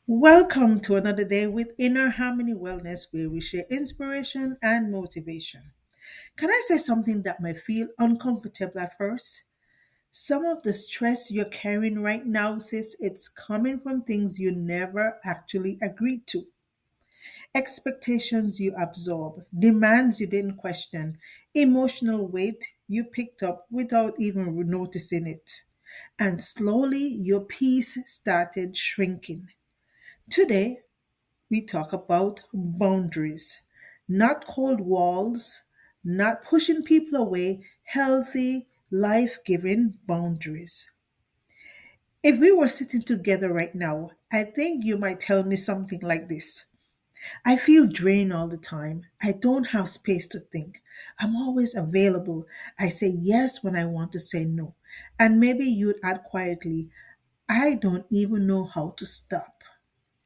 Welcome to another day with Inner Harmony Wellness, where we share inspiration and motivation. Can I say something that might feel uncomfortable at first? Some of the stress you're carrying right now, sis, it's coming from things you never actually agreed to. Expectations you absorb, demands you didn't question, emotional weight you picked up without even noticing it. And slowly your peace started shrinking. Today, we talk about boundaries, not cold walls, not pushing people away, healthy, life giving boundaries. If we were sitting together right now, I think you might tell me something like this. I feel drained all the time. I don't have space to think. I'm always available. I say yes when I want to say no. And maybe you'd add quietly, I don't even know how to stop.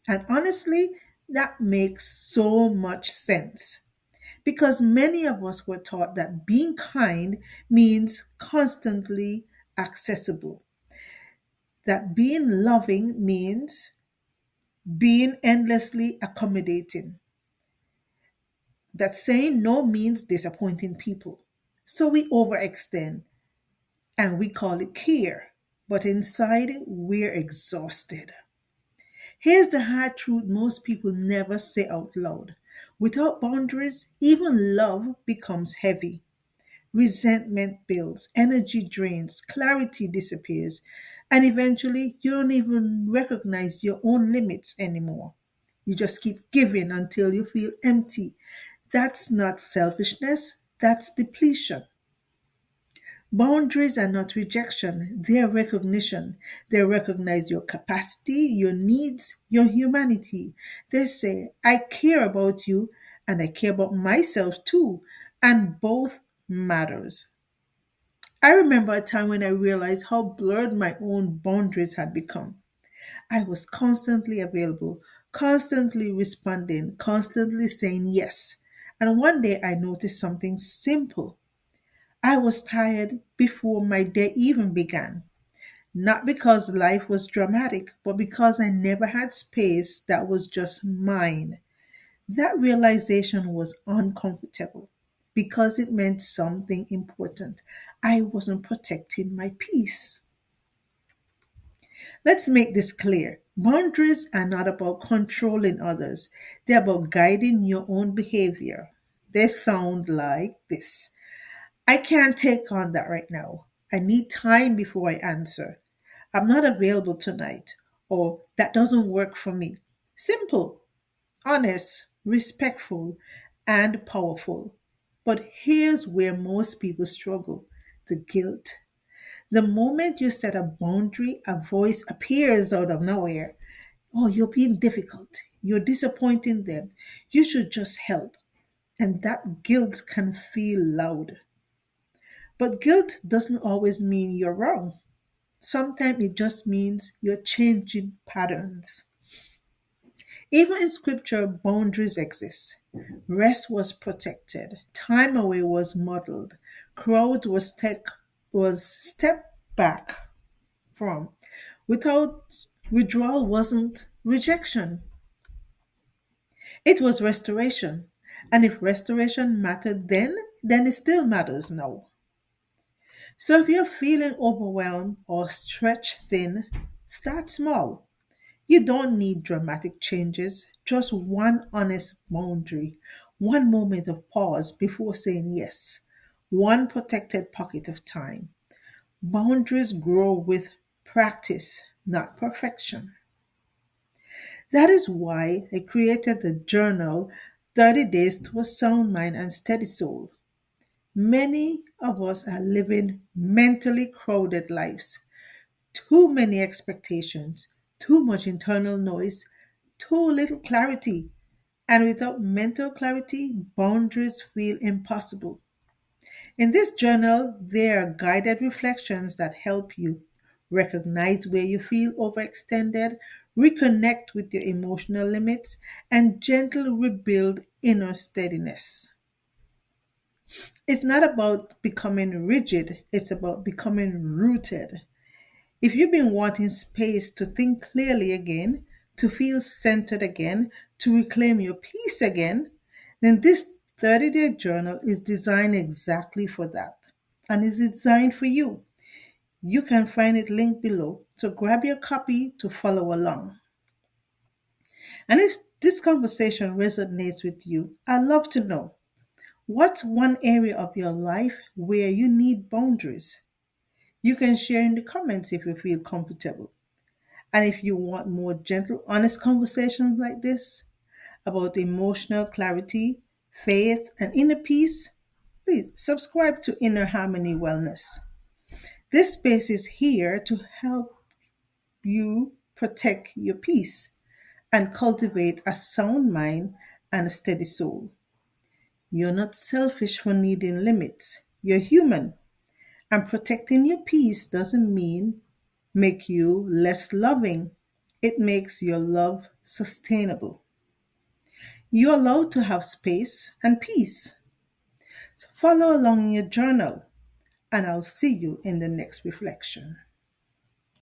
And honestly, that makes so much sense because many of us were taught that being kind means constantly accessible, that being loving means being endlessly accommodating, that saying no means disappointing people. So we overextend and we call it care, but inside we're exhausted. Here's the hard truth most people never say out loud. Without boundaries, even love becomes heavy. Resentment builds, energy drains, clarity disappears, and eventually you don't even recognize your own limits anymore. You just keep giving until you feel empty. That's not selfishness, that's depletion. Boundaries are not rejection, they're recognition. They recognize your capacity, your needs, your humanity. They say, I care about you and I care about myself too, and both matters. I remember a time when I realized how blurred my own boundaries had become. I was constantly available, constantly responding, constantly saying yes. And one day I noticed something simple. I was tired before my day even began. Not because life was dramatic, but because I never had space that was just mine. That realization was uncomfortable because it meant something important. I wasn't protecting my peace. Let's make this clear. Boundaries are not about controlling others, they're about guiding your own behavior. They sound like this. I can't take on that right now. I need time before I answer. I'm not available tonight, or that doesn't work for me. Simple, honest, respectful, and powerful. But here's where most people struggle: the guilt. The moment you set a boundary, a voice appears out of nowhere. Oh, you're being difficult. You're disappointing them. You should just help. And that guilt can feel loud. But guilt doesn't always mean you're wrong. Sometimes it just means you're changing patterns. Even in scripture, boundaries exist. Rest was protected. Time away was modeled. Crowds was stepped back from. Without withdrawal wasn't rejection. It was restoration. And if restoration mattered then it still matters now. So if you're feeling overwhelmed or stretched thin, start small. You don't need dramatic changes, just one honest boundary, one moment of pause before saying yes, one protected pocket of time. Boundaries grow with practice, not perfection. That is why I created the journal 30 Days to a Sound Mind and Steady Soul. Many of us are living mentally crowded lives. Too many expectations, too much internal noise, too little clarity. And without mental clarity, boundaries feel impossible. In this journal, there are guided reflections that help you recognize where you feel overextended, reconnect with your emotional limits, and gently rebuild inner steadiness. It's not about becoming rigid, it's about becoming rooted. If you've been wanting space to think clearly again, to feel centered again, to reclaim your peace again, then this 30-day journal is designed exactly for that and is designed for you. You can find it linked below, so grab your copy to follow along. And if this conversation resonates with you, I'd love to know what's one area of your life where you need boundaries. You can share in the comments if you feel comfortable. And if you want more gentle, honest conversations like this about emotional clarity, faith, and inner peace, please subscribe to Inner Harmony Wellness. This space is here to help you protect your peace and cultivate a sound mind and a steady soul. You're not selfish for needing limits. You're human. And protecting your peace doesn't mean make you less loving. It makes your love sustainable. You're allowed to have space and peace. So follow along in your journal, and I'll see you in the next reflection.